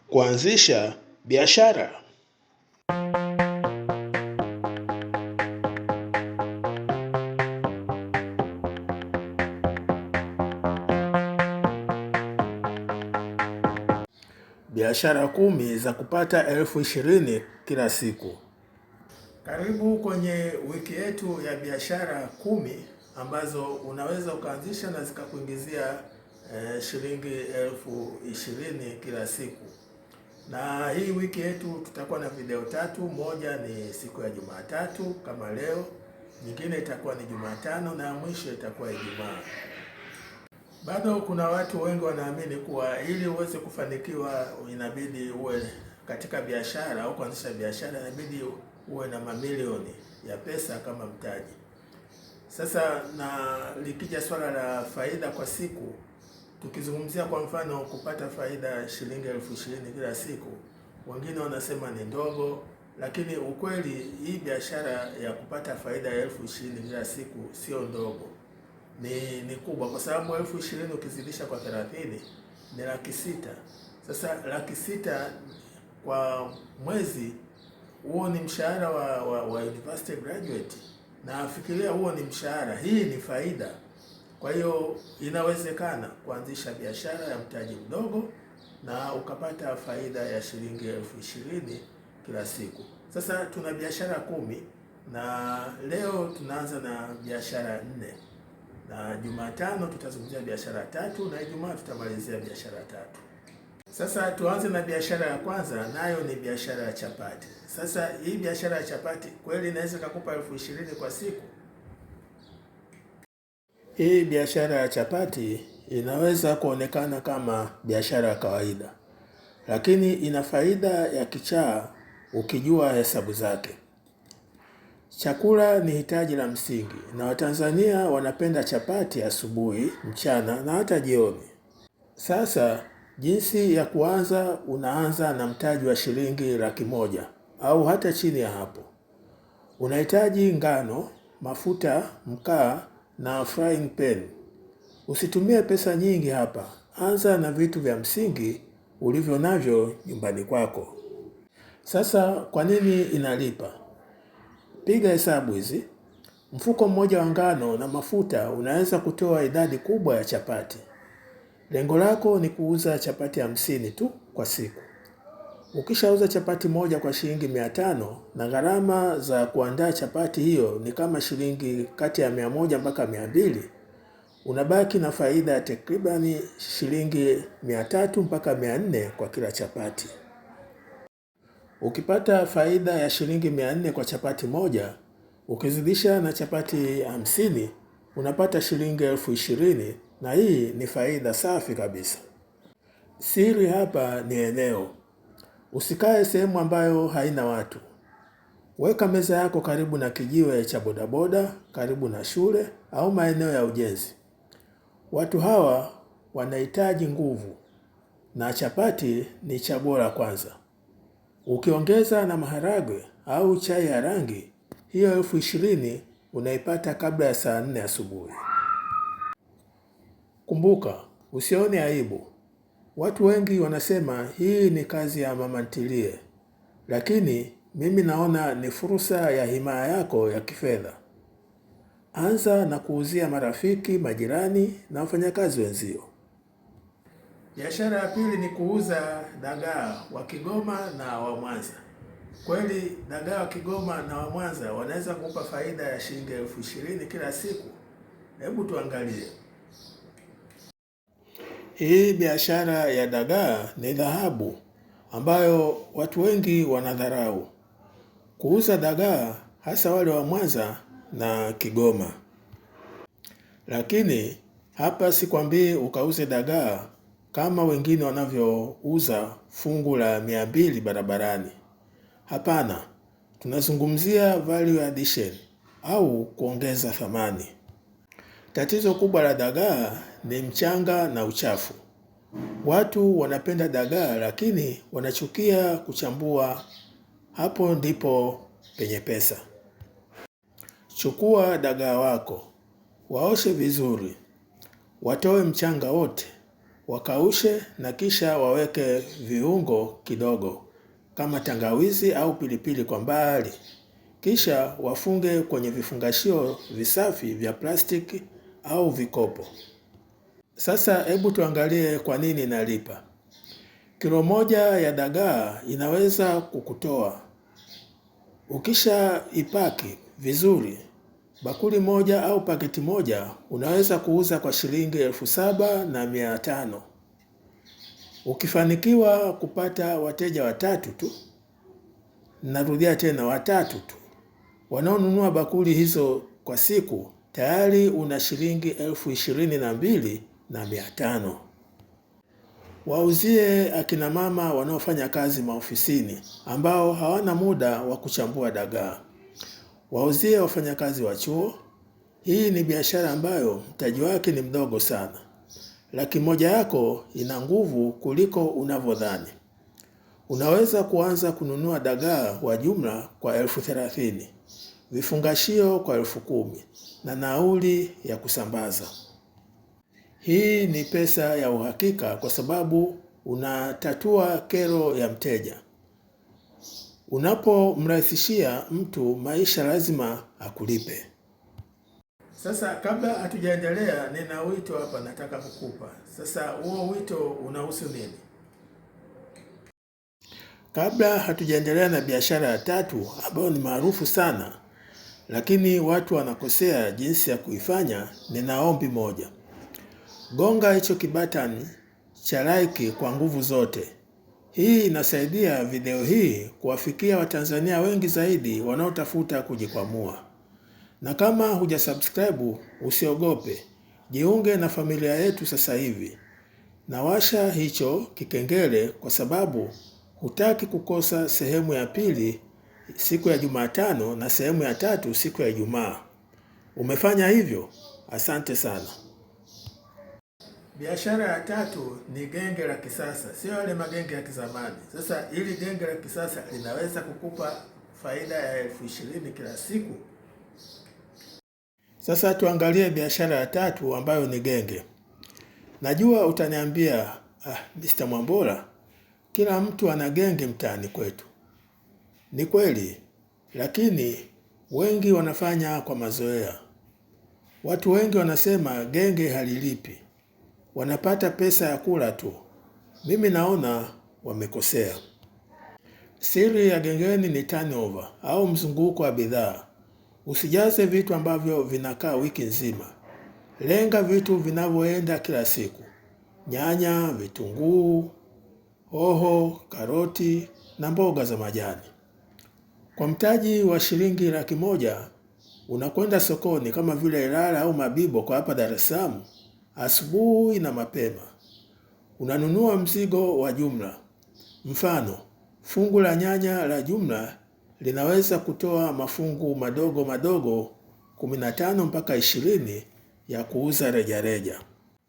Kuanzisha biashara. Biashara 10 za kupata 20,000 kila siku. Karibu kwenye wiki yetu ya biashara 10 ambazo unaweza ukaanzisha na zikakuingizia shilingi 20,000 kila siku. Na hii wiki yetu tutakuwa na video 3. Moja ni siku ya Jumatatu kama leo, nyingine itakuwa ni Jumatano na mwisho itakuwa Ijumaa. Bado kuna watu wengi wanaamini kuwa ili uweze kufanikiwa inabidi uwe katika biashara au kuanzisha biashara inabidi uwe na mamilioni ya pesa kama mtaji. Sasa na likija swala la faida kwa siku, tukizungumzia kwa mfano kupata faida shilingi 20,000 kila siku, wengine wanasema ni ndogo, lakini ukweli hii biashara ya kupata faida ya 20,000 kila siku sio ndogo. Ni kubwa, kwa sababu 20,000 ukizidisha kwa 30 ni 600,000. Sasa 600,000 kwa mwezi, huo ni mshahara wa university graduate, na fikiria huo ni mshahara, hii ni faida. Kwa hiyo inawezekana kuanzisha biashara ya mtaji mdogo na ukapata faida ya shilingi 20,000 kila siku. Sasa tuna biashara 10 na leo tunaanza na biashara 4. Na Jumatano tutazungumzia biashara 3 na Ijumaa tutamalizia biashara 3. Sasa tuanze na biashara ya kwanza, nayo ni biashara ya chapati. Sasa hii biashara ya chapati kweli inaweza kukupa 20,000 kwa siku? Hii biashara ya chapati inaweza kuonekana kama biashara ya kawaida, lakini ina faida ya kichaa ukijua hesabu zake. Chakula ni hitaji la msingi na Watanzania wanapenda chapati asubuhi, mchana na hata jioni. Sasa jinsi ya kuanza, unaanza na mtaji wa shilingi 100,000 au hata chini ya hapo. Unahitaji ngano, mafuta, mkaa na frying pan. Usitumie pesa nyingi hapa. Anza na vitu vya msingi ulivyo navyo nyumbani kwako. Sasa kwa nini inalipa? Piga hesabu hizi. Mfuko mmoja wa ngano na mafuta unaweza kutoa idadi kubwa ya chapati. Lengo lako ni kuuza chapati 50 tu kwa siku. Ukishauza chapati moja kwa shilingi 500 na gharama za kuandaa chapati hiyo ni kama shilingi kati ya 100 mpaka 200, unabaki na faida ya takribani shilingi 300 mpaka 400 kwa kila chapati. Ukipata faida ya shilingi 400 kwa chapati moja, ukizidisha na chapati 50, unapata shilingi 20,000, na hii ni faida safi kabisa. Siri hapa ni eneo. Usikae sehemu ambayo haina watu. Weka meza yako karibu na kijiwe cha bodaboda, karibu na shule au maeneo ya ujenzi. Watu hawa wanahitaji nguvu na chapati ni chaguo la kwanza. Ukiongeza na maharagwe au chai ya rangi, hiyo 20,000 unaipata kabla ya saa 4 asubuhi. Kumbuka, usione aibu. Watu wengi wanasema hii ni kazi ya mama ntilie, lakini mimi naona ni fursa ya himaya yako ya kifedha. Anza na kuuzia marafiki, majirani na wafanyakazi wenzio. Biashara ya pili ni kuuza dagaa wa Kigoma na wa Mwanza. Kweli dagaa wa Kigoma na wa Mwanza wanaweza kukupa faida ya shilingi 20,000 kila siku? Hebu tuangalie. Hii biashara ya dagaa ni dhahabu ambayo watu wengi wanadharau. Kuuza dagaa, hasa wale wa Mwanza na Kigoma. Lakini hapa sikwambii ukauze dagaa kama wengine wanavyouza fungu la 200 barabarani. Hapana, tunazungumzia value addition au kuongeza thamani. Tatizo kubwa la dagaa ni mchanga na uchafu. Watu wanapenda dagaa lakini wanachukia kuchambua. Hapo ndipo penye pesa. Chukua dagaa wako, waoshe vizuri, watoe mchanga wote, wakaushe na kisha waweke viungo kidogo kama tangawizi au pilipili kwa mbali. Kisha wafunge kwenye vifungashio visafi vya plastiki au vikopo. Sasa hebu tuangalie kwa nini inalipa. Kilo moja ya dagaa inaweza kukutoa. Ukisha ipaki vizuri, bakuli moja au paketi moja unaweza kuuza kwa shilingi 7,500. Ukifanikiwa kupata wateja watatu tu, narudia tena watatu tu, wanaonunua bakuli hizo kwa siku, tayari una shilingi 22,500. Wauzie akina mama wanaofanya kazi maofisini ambao hawana muda wa kuchambua dagaa. Wauzie wafanyakazi wa chuo. Hii ni biashara ambayo mtaji wake ni mdogo sana. 100,000 yako ina nguvu kuliko unavyodhani. Unaweza kuanza kununua dagaa wa jumla kwa 30,000, vifungashio kwa 10,000 na nauli ya kusambaza. Hii ni pesa ya uhakika kwa sababu unatatua kero ya mteja. Unapomrahisishia mtu maisha lazima akulipe. Sasa kabla hatujaendelea, nina wito hapa nataka kukupa. Sasa huo wito unahusu nini? Kabla hatujaendelea na biashara ya tatu ambayo ni maarufu sana, lakini watu wanakosea jinsi ya kuifanya, nina ombi moja. Gonga hicho kibatani cha like kwa nguvu zote. Hii inasaidia video hii kuwafikia Watanzania wengi zaidi wanaotafuta kujikwamua. Na kama hujasubscribe, usiogope. Jiunge na familia yetu sasa hivi. Na washa hicho kikengele kwa sababu hutaki kukosa sehemu ya pili siku ya Jumatano na sehemu ya tatu siku ya Ijumaa. Umefanya hivyo? Asante sana. Biashara ya tatu ni genge la kisasa, sio yale magenge ya kizamani. Sasa hili genge la kisasa linaweza kukupa faida ya 20,000 kila siku. Sasa tuangalie biashara ya tatu ambayo ni genge. Najua utaniambia, Mr. Mwambola, kila mtu ana genge mtaani kwetu. Ni kweli, lakini wengi wanafanya kwa mazoea. Watu wengi wanasema genge halilipi. Wanapata pesa ya kula tu. Mimi naona wamekosea. Siri ya gengeni ni turnover au mzunguko wa bidhaa. Usijaze vitu ambavyo vinakaa wiki nzima. Lenga vitu vinavyoenda kila siku. Nyanya, vitunguu, hoho, karoti na mboga za majani. Kwa mtaji wa shilingi 100,000 unakwenda sokoni kama vile Ilala au Mabibo kwa hapa Dar es Salaam. Asubuhi na mapema unanunua mzigo wa jumla. Mfano, fungu la nyanya la jumla linaweza kutoa mafungu madogo madogo 15 mpaka 20 ya kuuza rejareja.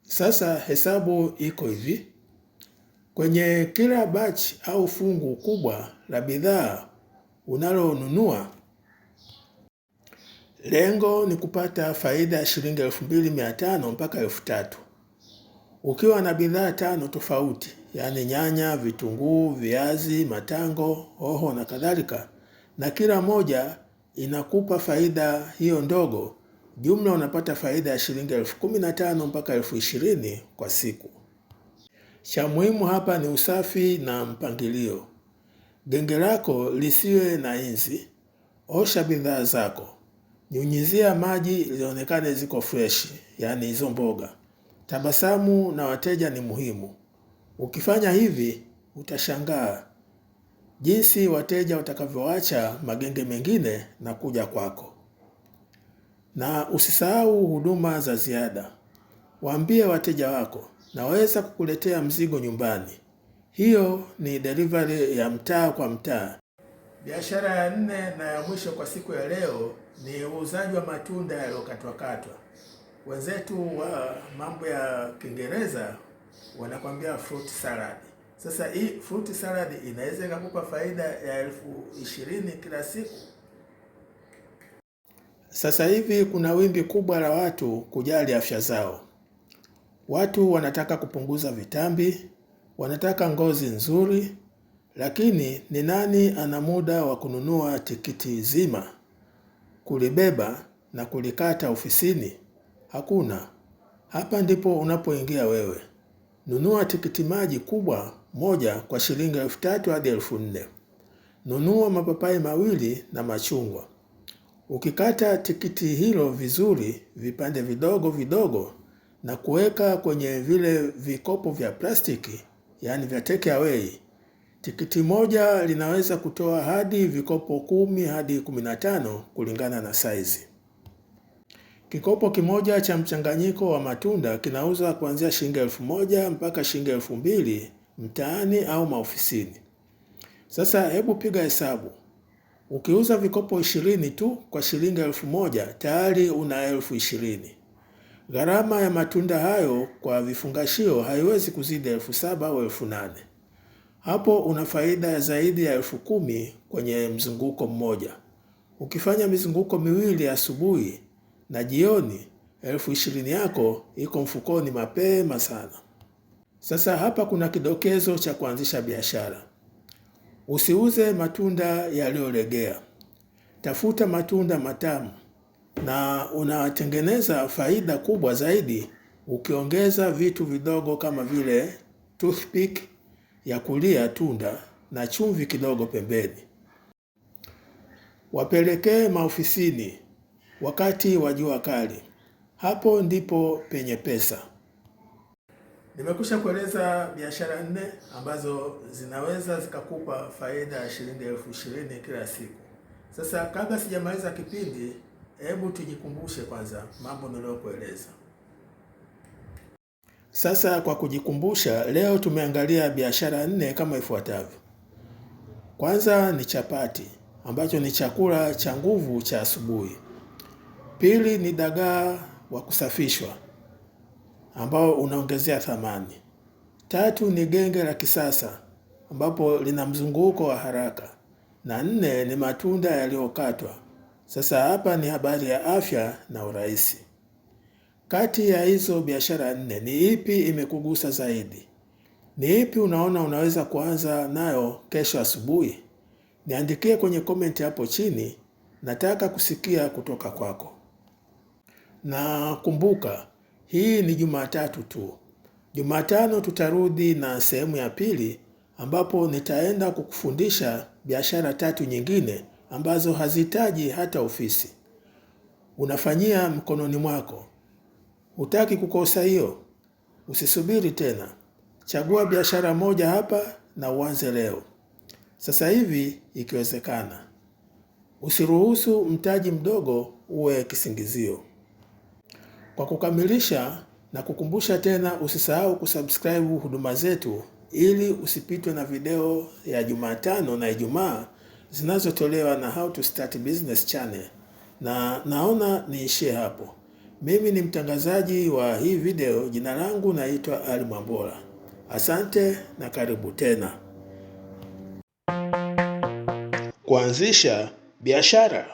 Sasa hesabu iko hivi. Kwenye kila batch au fungu kubwa la bidhaa unalonunua, lengo ni kupata faida ya shilingi 2,500 mpaka 3,000. Ukiwa na bidhaa 5 tofauti, yaani nyanya, vitunguu, viazi, matango, hoho na kadhalika, na kila moja inakupa faida hiyo ndogo, jumla unapata faida ya shilingi 15,000 mpaka 20,000 kwa siku. Cha muhimu hapa ni usafi na mpangilio. Genge lako lisiwe na inzi. Osha bidhaa zako. Nyunyizia maji zionekane ziko fresh, yaani hizo mboga. Tabasamu na wateja ni muhimu. Ukifanya hivi, utashangaa jinsi wateja watakavyoacha magenge mengine na kuja kwako. Na usisahau huduma za ziada. Waambie wateja wako, naweza kukuletea mzigo nyumbani. Hiyo ni delivery ya mtaa kwa mtaa. Biashara ya 4 na ya mwisho kwa siku ya leo ni uuzaji wa matunda yaliyokatwakatwa. Wenzetu wa mambo ya Kiingereza wanakwambia fruit salad. Sasa hii fruit salad inaweza kukupa faida ya 20,000 kila siku. Sasa hivi kuna wimbi kubwa la watu kujali afya zao. Watu wanataka kupunguza vitambi, wanataka ngozi nzuri, lakini ni nani ana muda wa kununua tikiti zima, kulibeba na kulikata ofisini? Hakuna. Hapa ndipo unapoingia wewe. Nunua tikiti maji kubwa moja kwa shilingi 3,000 hadi 4,000. Nunua mapapai mawili na machungwa. Ukikata tikiti hilo vizuri, vipande vidogo vidogo, na kuweka kwenye vile vikopo vya plastiki, yani vya take away, tikiti moja linaweza kutoa hadi vikopo 10 hadi 15 kulingana na saizi. Kikopo kimoja cha mchanganyiko wa matunda kinauzwa kuanzia shilingi 1,000 mpaka shilingi 2,000 mtaani au maofisini. Sasa hebu piga hesabu. Ukiuza vikopo 20 tu kwa shilingi 1,000 tayari una 20,000. Gharama ya matunda hayo kwa vifungashio haiwezi kuzidi 7,000 au 8,000. Hapo una faida zaidi ya 10,000 kwenye mzunguko mmoja. Ukifanya mizunguko miwili asubuhi na jioni, 20,000 yako iko mfukoni mapema sana. Sasa hapa kuna kidokezo cha kuanzisha biashara. Usiuze matunda yaliyolegea. Tafuta matunda matamu, na unatengeneza faida kubwa zaidi ukiongeza vitu vidogo kama vile toothpick ya kulia tunda na chumvi kidogo pembeni. Wapelekee maofisini wakati wa jua kali. Hapo ndipo penye pesa. Nimekusha kueleza biashara 4 ambazo zinaweza zikakupa faida ya shilingi 20,000 kila siku. Sasa kabla sijamaliza kipindi, hebu tujikumbushe kwanza mambo niliyokueleza. Sasa kwa kujikumbusha, leo tumeangalia biashara 4 kama ifuatavyo. Kwanza ni chapati, ambacho ni chakula cha nguvu cha asubuhi. Pili ni dagaa wa kusafishwa, ambao unaongezea thamani. Tatu ni genge la kisasa, ambapo lina mzunguko wa haraka. Na 4 ni matunda yaliyokatwa. Sasa hapa ni habari ya afya na urahisi. Kati ya hizo biashara 4, ni ipi imekugusa zaidi? Ni ipi unaona unaweza kuanza nayo kesho asubuhi? Niandikie kwenye comment hapo chini, nataka kusikia kutoka kwako. Na kumbuka, hii ni Jumatatu tu. Jumatano tutarudi na sehemu ya pili, ambapo nitaenda kukufundisha biashara 3 nyingine ambazo hazihitaji hata ofisi. Unafanyia mkononi mwako. Hutaki kukosa hiyo? Usisubiri tena. Chagua biashara moja hapa na uanze leo. Sasa hivi ikiwezekana. Usiruhusu mtaji mdogo uwe kisingizio. Kwa kukamilisha na kukumbusha tena, usisahau kusubscribe huduma zetu ili usipitwe na video ya Jumatano na Ijumaa zinazotolewa na How to Start Business Channel. Na naona niishie hapo. Mimi ni mtangazaji wa hii video. Jina langu naitwa Ali Mwambola. Asante na karibu tena. Kuanzisha biashara.